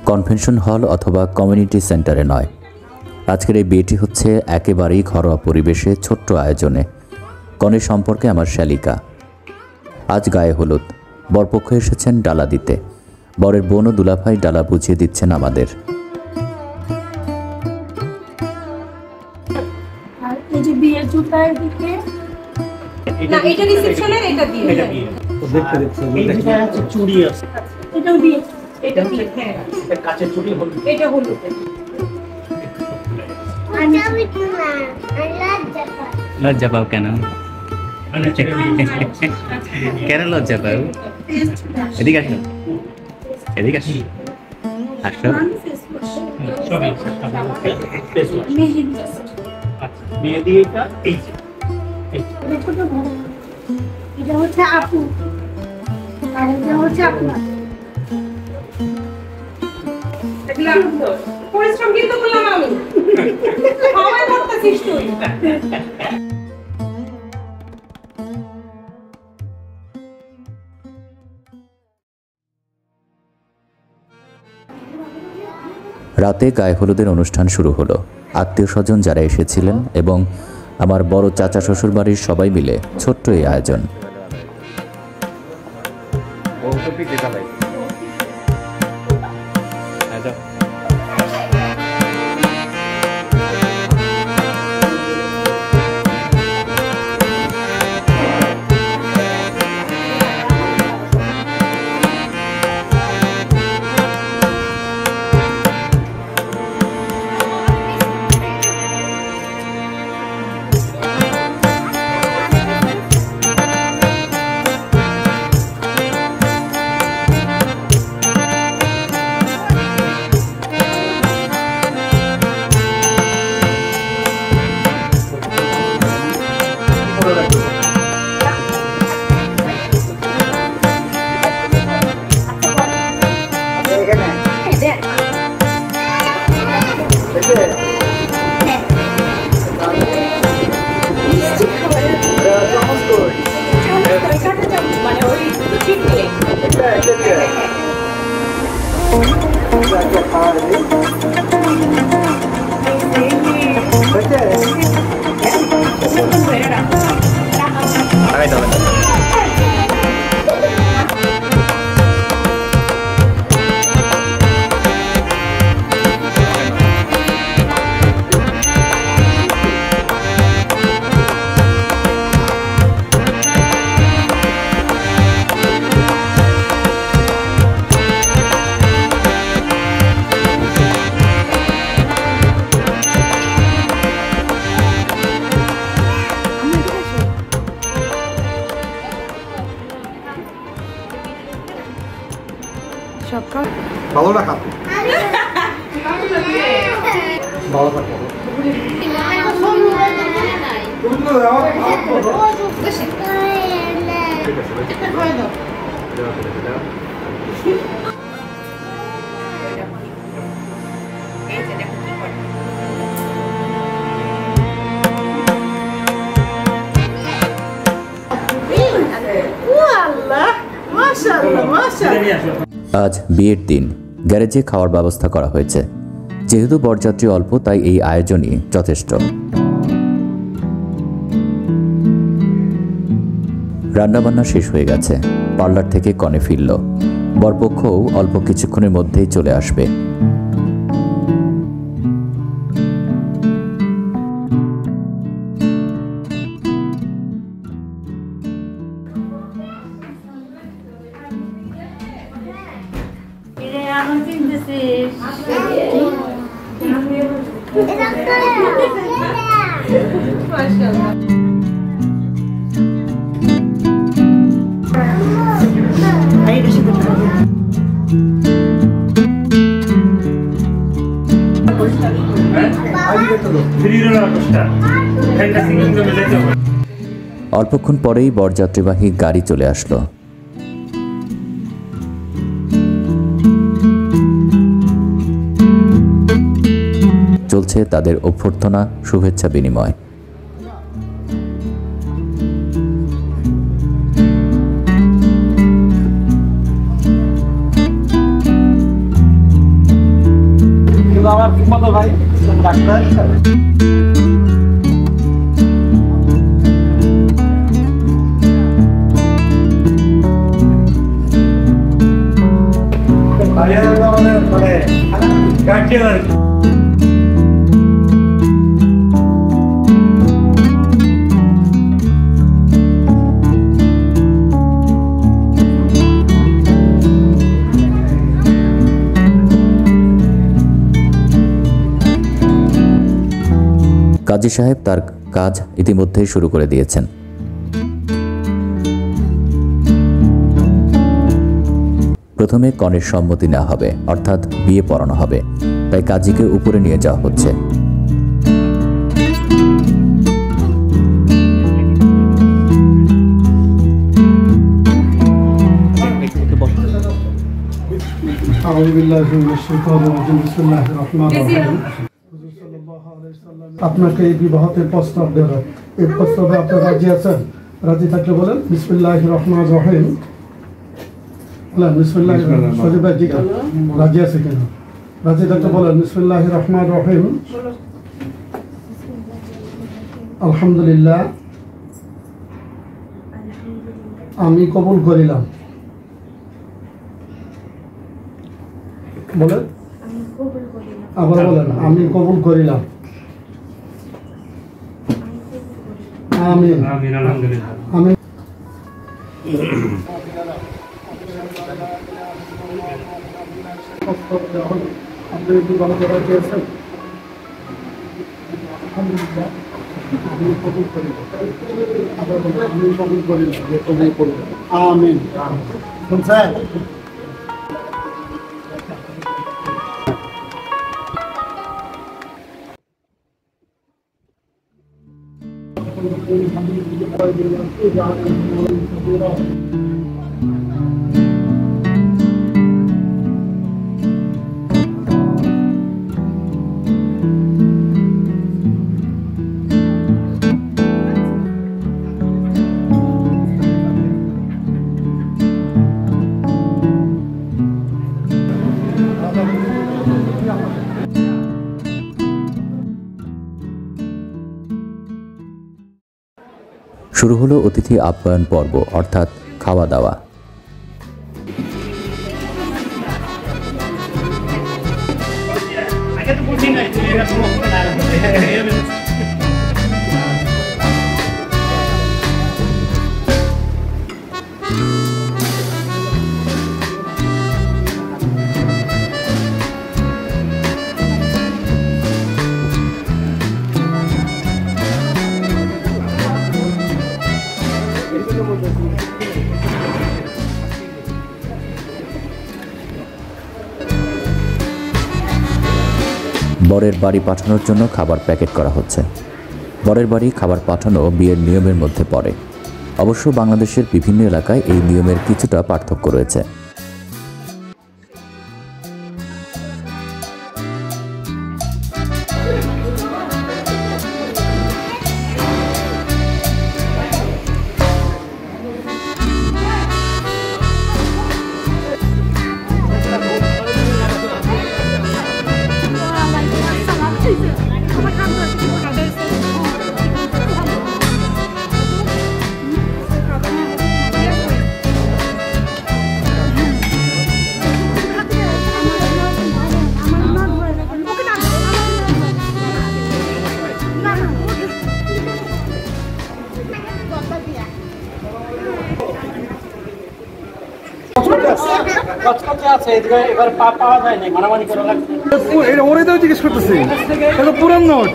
Convention hall অথবা community সেন্টারে নয়। আজকের এই বিয়েটি হচ্ছে একেবারেই ঘরোয়া পরিবেশে, ছোট্ট আয়োজনে। কনের সম্পর্কে আমার শ্যালিকা। আজ গায়ে হলুদ। বরপক্ষ এসেছেন ডালা দিতে। বরের বোন ও দুলাভাই ডালা বুঝিয়ে দিচ্ছেন আমাদের। লজ্জা পাও কেন? কেন লজ্জা পাও? এদিকে আসো, এদিকে আসো, আসো। এটা হচ্ছে আপু আর এটা হচ্ছে আপনার। পরিশ্রম কিন্তু করলাম আমি। সবাই করতেছিস তুই। রাতে গায়ে হলুদের অনুষ্ঠান শুরু হলো। আত্মীয় স্বজন যারা এসেছিলেন এবং আমার বড় চাচা শ্বশুর বাড়ির সবাই মিলে ছোট্ট এই আয়োজন। ভালো রাখা ভালো থাকো। আজ বিয়ের দিন। গ্যারেজে খাওয়ার ব্যবস্থা করা হয়েছে। যেহেতু বরযাত্রী অল্প, তাই এই আয়োজনই যথেষ্ট। রান্নাবান্না শেষ হয়ে গেছে। পার্লার থেকে কনে ফিরল। বরপক্ষও অল্প কিছুক্ষণের মধ্যেই চলে আসবে। অল্পক্ষণ পরেই বরযাত্রীবাহী গাড়ি চলে আসলো। চলছে তাদের অভ্যর্থনা, শুভেচ্ছা বিনিময়। আমার কত ভাই ডাক্তার কাজী সাহেব তার কাজ ইতিমধ্যেই শুরু করে দিয়েছেন। প্রথমে কনের সম্মতি নেওয়া হবে, অর্থাৎ বিয়ে পড়ানো হবে, তাই কাজীকে উপরে নিয়ে যাওয়া হচ্ছে। আপনাকে এই বিবাহতে প্রস্তাব দেব, এই প্রস্তাবে আপনি রাজি আছেন? রাজি থাকলে বলেন বিসমিল্লাহির রহমানির রহিম। বলেন বিসমিল্লাহির সজীব ভাই, রাজি আছে কেন? রাজি থাকলে বলেন বিসমিল্লাহির রহমানির রহিম। আলহামদুলিল্লাহ, আমি কবুল করিলাম। বলেন, আবার বলেন, আমি কবুল করিলাম। আমিন আমিন আলহামদুলিল্লাহ আমিন। আপনি বিবাহ করা চেয়েছেন? আলহামদুলিল্লাহ, আমি কবুল করিলাম। আবার বলেন, আমি কবুল করিলাম, যে কবুল করবেন। আমিন। শুনছেন? শুরু হলো অতিথি আপ্যায়ন পর্ব, অর্থাৎ খাওয়া দাওয়া। বরের বাড়ি পাঠানোর জন্য খাবার প্যাকেট করা হচ্ছে। বরের বাড়ি খাবার পাঠানো বিয়ের নিয়মের মধ্যে পড়ে। অবশ্য বাংলাদেশের বিভিন্ন এলাকায় এই নিয়মের কিছুটা পার্থক্য রয়েছে। ওরাই তো জিজ্ঞেস করতেছি, এটা পুরান নোট।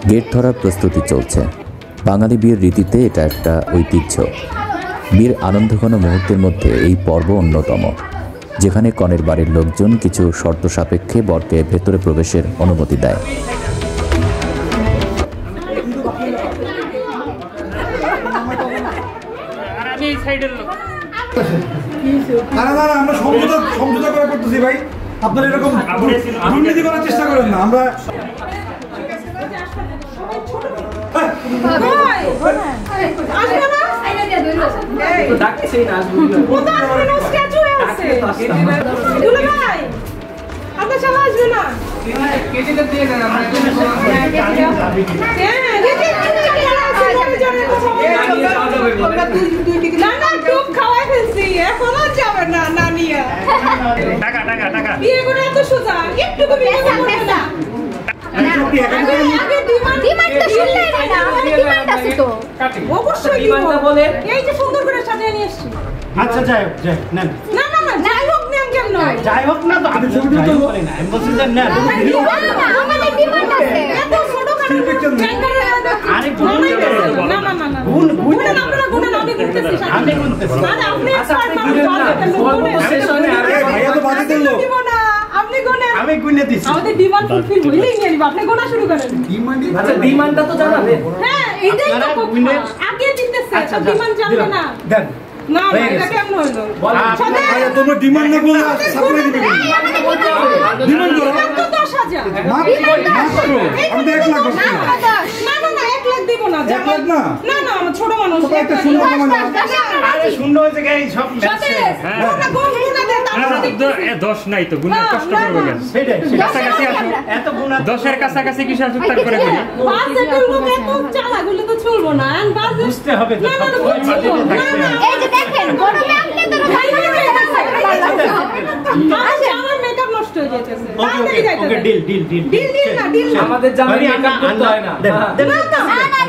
গেট ধরার প্রস্তুতি চলছে। বাঙালি বিয়ের রীতিতে এটা একটা ঐতিহ্য। বিয়ের আনন্দঘন মুহূর্তের মধ্যে এই পর্ব অন্যতম, যেখানে কনের বাড়ির লোকজন কিছু শর্ত সাপেক্ষে বরকে ভেতরে প্রবেশের অনুমতি দেয়। আমি এই সাইডের লোক। না না না, আমরা সমঝোতা করে করতেছি ভাই। আপনারা এরকম দুর্নীতি করার চেষ্টা করেন না। আমরা টাকা টাকা টাকা বিয়ে করে এত সোজা একটু বিয়ে করে না এই যে সুন্দর করে সাজিয়ে নিয়ে এসছি। আচ্ছা যাই হোক, নেন। না না না যাই হোক নেন কেমন যাই হোক না তো আমি ছবি তো বলি না, আমি বলছি যে না আমাদের ডিমান্ড আছে এত ছোট আরে না না না না গুণ আপনারা গুণ আমি গুনতেছি আমি গুনতেছি আরে আপনি ভাইয়া তো বাজে দিল। আপনি গুনেন আমি গুনে দিছি। আমাদের ডিমান্ড ফুলফিল হইলেই নিয়ে নিব। আপনি গোনা শুরু করেন। আচ্ছা ডিমান্ডটা তো জানাবে। হ্যাঁ এইটাই তো আগে দিতেছে ডিমান্ড জানবে না। দেন না না এটা কেমন হলো ভাইয়া তোমরা ডিমান্ড না করলে সাপ্লাই দিবে না। ডিমান্ড করো তো 10,000 মাত্র আমি তো 1 লাখ বলছি। না না না 1 লাখ দিব না। 1 লাখ না না না আমার ছোট মানুষ তো একটা শূন্য কমানো। আরে শূন্য হয়েছে গাই সব সাথে না গোল গুনা দেন তারপরে 10 নাই তো গুণের কষ্ট করবো কেন? সেটাই কাছাকাছি আসো। এত গুণ 10-এর কাছাকাছি কিছু আসুক তারপরে করি। বাজেটের লোক এত চালাগুলো তো চলবো না। আর বাজেট বুঝতে হবে তো না না সব বুঝছি তো। না না এই যে দেখেন গরমে আপনি তো আমার মেকআপ নষ্ট হয়ে যাইতেছে। তাড়াতাড়ি যাইতে okay deal deal deal deal না ডিল না আমাদের জামাই মেকআপ করতে হয় না। না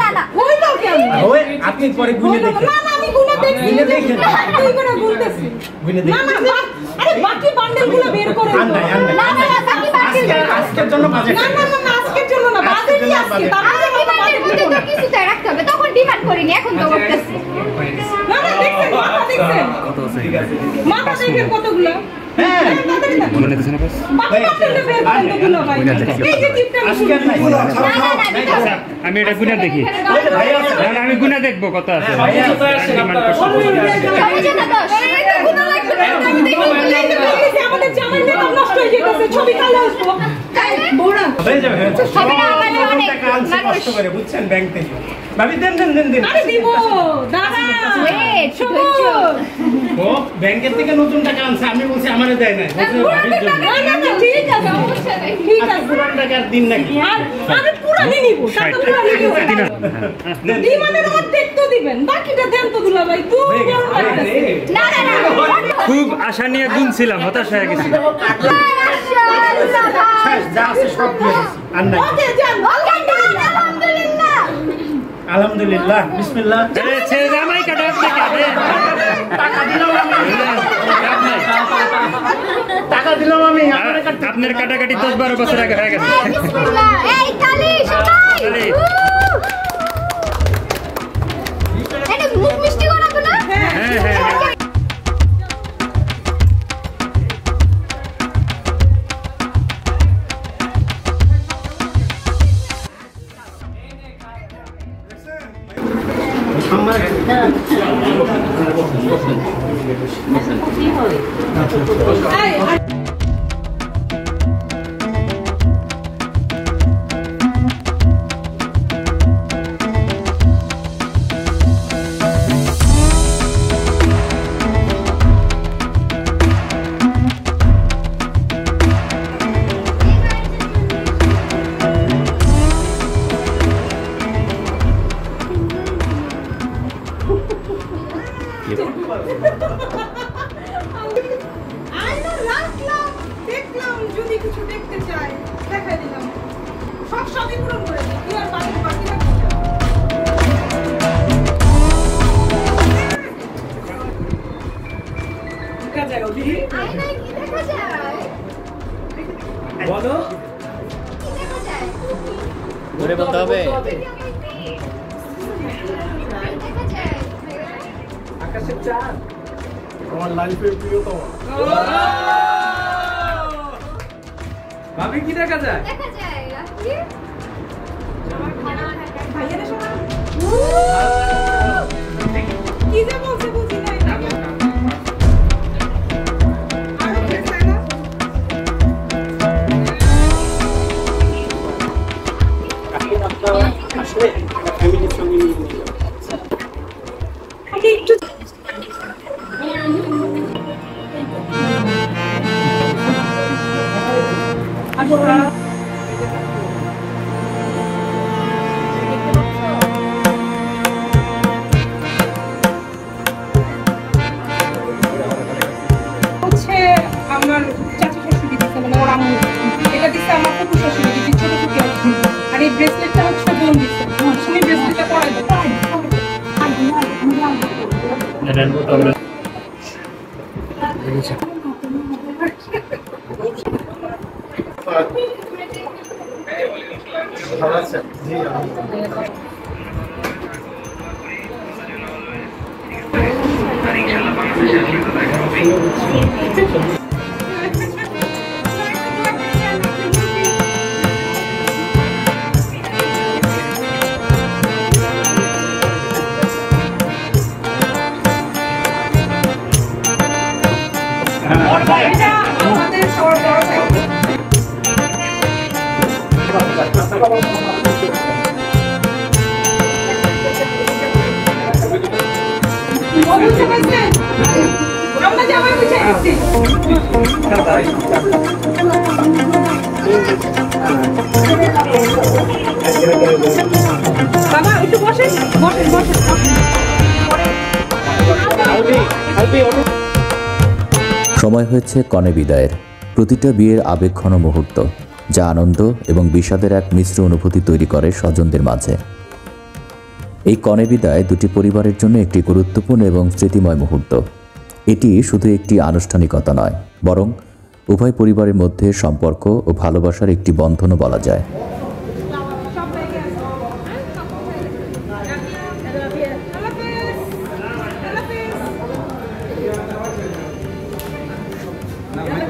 না না হইলো কেন ওই আপনি পরে গুনে দেখেন। না না আমি গুনা দেখছি গুনে দেখেন। তুই করে গুনতেছি গুনে না দেখেন। না আরে বাকি বান্ডেলগুলো বের করে আন নাই আন নাই। না না বাকি বাকি আজকের জন্য বাজেট না না না আজকের জন্য না বাজেটই আজকে তারপরে ডিমান্ডের মধ্যে তো কিছু তো রাখতে হবে। তখন ডিমান্ড করিনি, এখন তো করতেছি। না না দেখছেন মাথা দেখছেন ঠিক আছে। মাথা দেখেন কতগুলো হ্যাঁ মনে নিতেছ না বস? বাকি বান্ডেলটা বের করেন কতগুলো ভাই এই যে টিপটা আজকের নাই। না না না আচ্ছা আমি এটা গুণা দেখি। ভাইয়া আছে। না না আমি গুণা দেখবো কত আছে। ভাইয়া তো আসেন আপনারা সবাই জানা 10 গুণ লাগবে না আমি দেখি আমাদের জামাই মেকআপ নষ্ট হয়ে যেতেছে ছবি কালো আসবো বড়া হয়ে যাবে হয়ে যাবে। হবে না মানে অনেক টাকা আনছি মানুষ কষ্ট করে বুঝছেন ব্যাংক থেকে। ভাবি দেন দেন দেন দেন। আরে দিব দাদা ওয়েট সবুজ ও ব্যাংকের থেকে নতুন টাকা আনছে, আমি বলছি আমারে দেয় নাই। বলছে ভাবির জন্য। না না না ঠিক আছে সমস্যা নাই ঠিক আজকে আছে পুরান টাকার দিন নাকি? আর আমি পুরানি নিব টাকা পুরানি নিব ডিমান্ডের অর্ধেক তো দিবেন বাকিটা দেন তো দুলা ভাই তুই হয়ে গেছে, হয়ে গেছে। না না না খুব আশা নিয়ে গুনছিলাম, হতাশ হয়ে গেছি। শেষ, যা আছে সব দিয়ে দিছি। আর নাই। ওকে যান আলহামদুলিল্লাহ আলহামদুলিল্লাহ বিসমিল্লাহ। আরে ছেলে জামাই কাটা আপনি কাটে। টাকা দিলাম আমি। টাকা দিলাম আমি। আপনারা কাটতে আপনার কাটাকাটি 10-12 বছর আগে হয়ে গেছে। বিসমিল্লাহ এই কালি সবাই কালি। এটা মুখ মিষ্টি করাবো না হ্যাঁ হ্যাঁ এই আয়না রাখলাম দেখলাম যদি কিছু দেখতে চাই দেখাই দিলাম সব সবই পূরণ করে দিই কি আর বাকি বাকি রাখতে চাই দেখা যায় ওদি আয়নায় কি দেখা যায় বলো। কি দেখা যায় ধরে বলতে হবে দেখা যায় আকাশের চাঁদ আমার লাইফের প্রিয়তম। ভাবি কি দেখা যায়? দেখা যায় আপনি ভাইয়ের শোনা কি যে বলছে বুঝি আমার চাচা শাশুড়ি দিচ্ছে মানে ওর আম্মু এটা দিচ্ছে আমার ফুফু শাশুড়ি দিচ্ছে ছোট ফুফু আছে আর এই ব্রেসলেটটা হচ্ছে বোন দিচ্ছে তুমি ব্রেসলেটটা পরাই দাও আমাদের সবার বড় সাইকেল আমরা যাবো বুঝে গেছি বাবা একটু বসেন বসেন বসেন সময় হয়েছে কনে বিদায়ের। প্রতিটা বিয়ের আবেগঘন মুহূর্ত, যা আনন্দ এবং বিষাদের এক মিশ্র অনুভূতি তৈরি করে স্বজনদের মাঝে। এই কনে বিদায় দুটি পরিবারের জন্য একটি গুরুত্বপূর্ণ এবং স্মৃতিময় মুহূর্ত। এটি শুধু একটি আনুষ্ঠানিকতা নয়, বরং উভয় পরিবারের মধ্যে সম্পর্ক ও ভালোবাসার একটি বন্ধনও বলা যায়।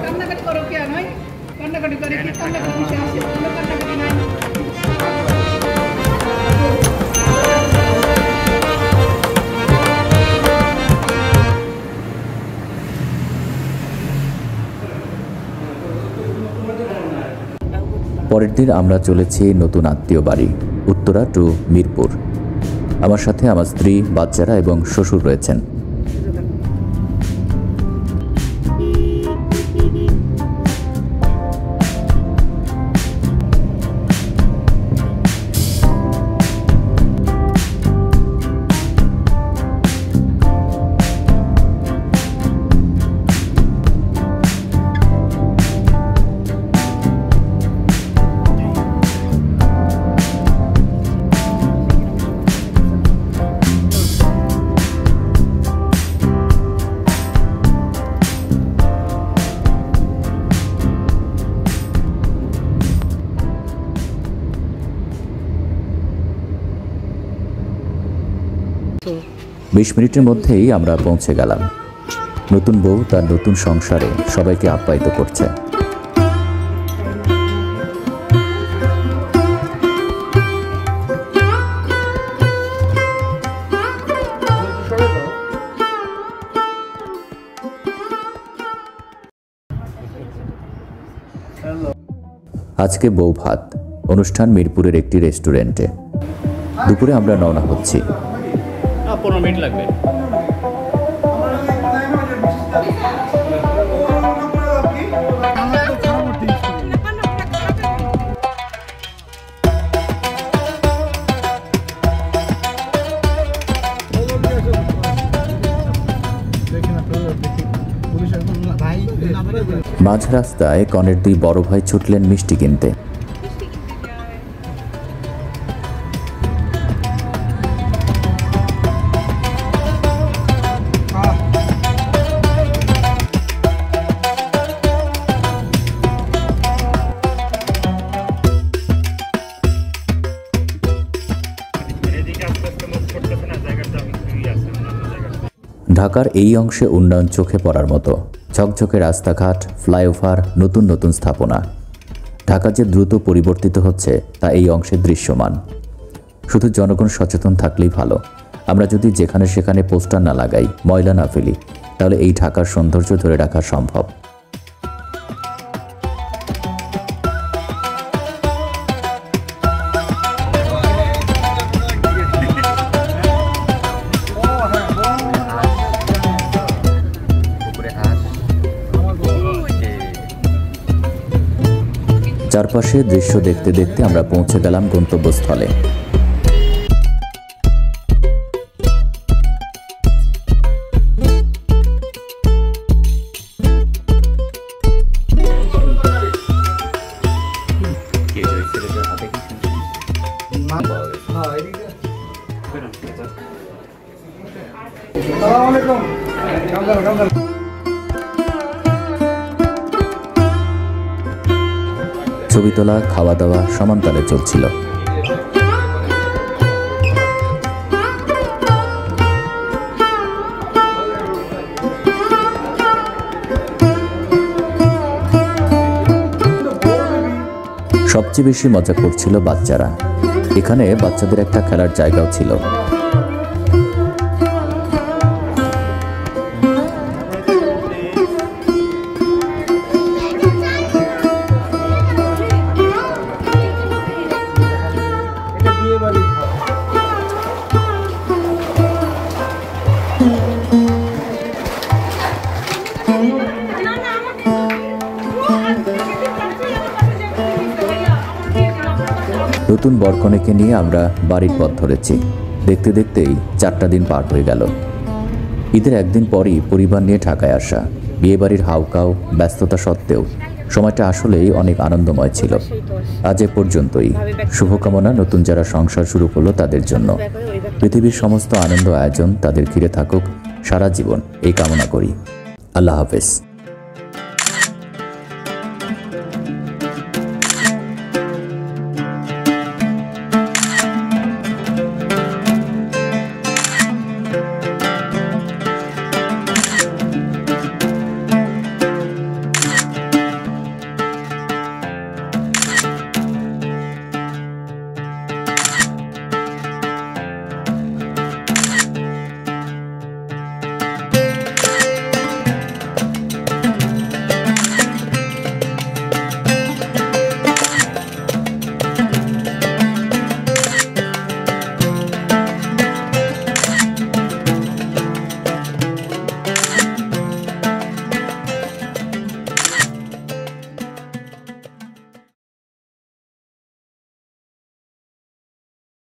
কান্নাকাটি করো কি নয় কান্নাকাটি করে কি কান্নাকাটি বিষয় আছে কোনো কান্নাকাটি নাই পরের দিন আমরা চলেছি নতুন আত্মীয় বাড়ি, উত্তরা টু মিরপুর। আমার সাথে আমার স্ত্রী, বাচ্চারা এবং শ্বশুর রয়েছেন। বিশ মিনিটের মধ্যেই আমরা পৌঁছে গেলাম। নতুন বউ তার নতুন সংসারে সবাইকে আপ্যায়িত করছে। আজকে বউ ভাত অনুষ্ঠান মিরপুরের একটি রেস্টুরেন্টে। দুপুরে আমরা রওনা হচ্ছি। 15 মিনিট লাগবে। মাঝ রাস্তায় কনের দুই বড় ভাই ছুটলেন মিষ্টি কিনতে। ঢাকার এই অংশে উন্নয়ন চোখে পড়ার মতো। ঝকঝকে রাস্তাঘাট, ফ্লাইওভার, নতুন নতুন স্থাপনা। ঢাকা যে দ্রুত পরিবর্তিত হচ্ছে তা এই অংশে দৃশ্যমান। শুধু জনগণ সচেতন থাকলেই ভালো। আমরা যদি যেখানে সেখানে পোস্টার না লাগাই, ময়লা না ফেলি, তাহলে এই ঢাকার সৌন্দর্য ধরে রাখা সম্ভব। চারপাশে দৃশ্য দেখতে দেখতে আমরা পৌঁছে গেলাম গন্তব্যস্থলে। ছবি তোলা, খাওয়া দাওয়া সমানতালে চলছিল। সবচেয়ে বেশি মজা করছিল বাচ্চারা। এখানে বাচ্চাদের একটা খেলার জায়গাও ছিল। নতুন বরকনেকে নিয়ে আমরা বাড়ির পথ ধরেছি। দেখতে দেখতেই 4টা দিন পার হয়ে গেল। ঈদের একদিন পরই পরিবার নিয়ে ঢাকায় আসা। বিয়েবাড়ির হাউকাউ ব্যস্ততা সত্ত্বেও সময়টা আসলেই অনেক আনন্দময় ছিল। আজ এ পর্যন্তই। শুভকামনা নতুন যারা সংসার শুরু করলো তাদের জন্য। পৃথিবীর সমস্ত আনন্দ আয়োজন তাদের ঘিরে থাকুক সারা জীবন, এই কামনা করি। আল্লাহ হাফেজ।